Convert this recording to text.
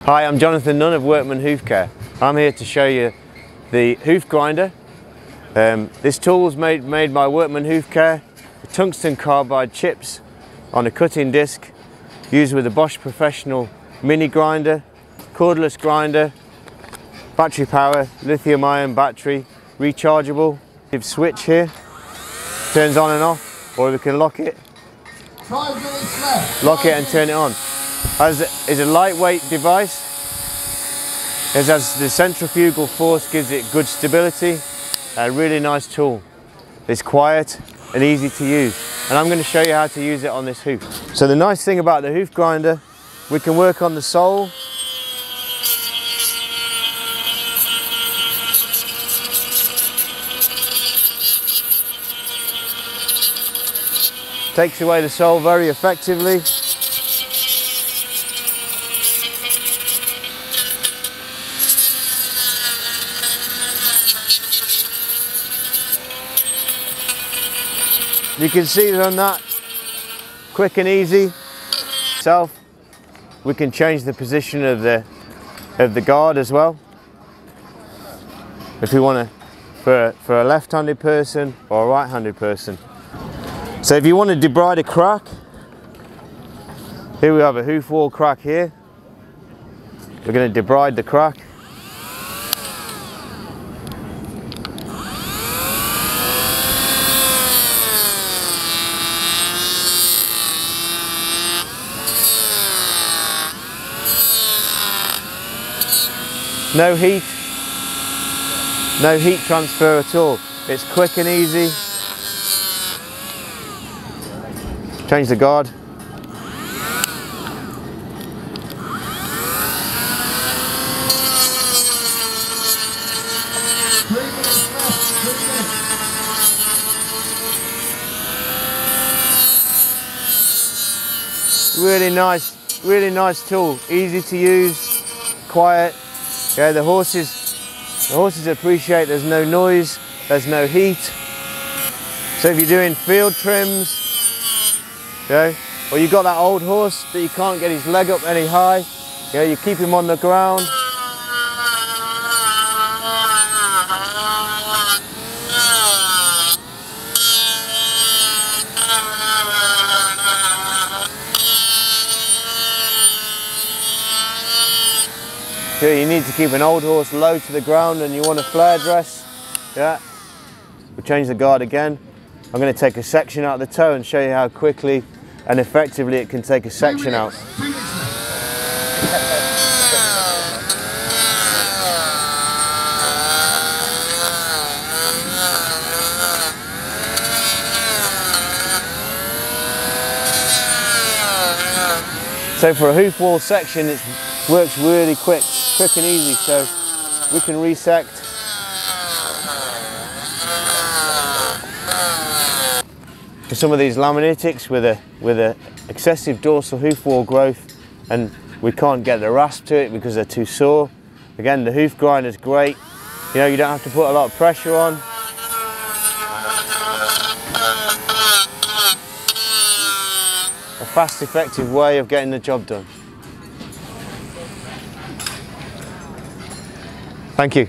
Hi, I'm Jonathan Nunn of Werkman Hoofcare. I'm here to show you the hoof grinder. This tool was made by Werkman Hoofcare. Tungsten carbide chips on a cutting disc, used with a Bosch Professional mini grinder, cordless grinder, battery power, lithium ion battery, rechargeable. Switch here, turns on and off, or we can lock it and turn it on. It's a lightweight device. It has the centrifugal force, gives it good stability. A really nice tool. It's quiet and easy to use. And I'm going to show you how to use it on this hoof. So the nice thing about the hoof grinder, we can work on the sole. Takes away the sole very effectively. You can see on that, quick and easy. We can change the position of the guard as well. If we want to, for a left-handed person or a right-handed person. So if you want to debride a crack, here we have a hoof wall crack here. We're going to debride the crack. No heat transfer at all. It's quick and easy. Change the guard. Really nice tool. Easy to use, quiet. Yeah, the horses appreciate there's no noise, there's no heat. So if you're doing field trims, or you've got that old horse that you can't get his leg up any high, you keep him on the ground. You need to keep an old horse low to the ground and you want a flare dress. We'll change the guard again. I'm going to take a section out of the toe and show you how quickly and effectively it can take a section out. So for a hoof wall section, it works really quick and easy, so we can resect. For some of these laminatics with a excessive dorsal hoof wall growth, and we can't get the rasp to it because they're too sore. Again, the hoof grinder is great. You don't have to put a lot of pressure on. A fast, effective way of getting the job done. Thank you.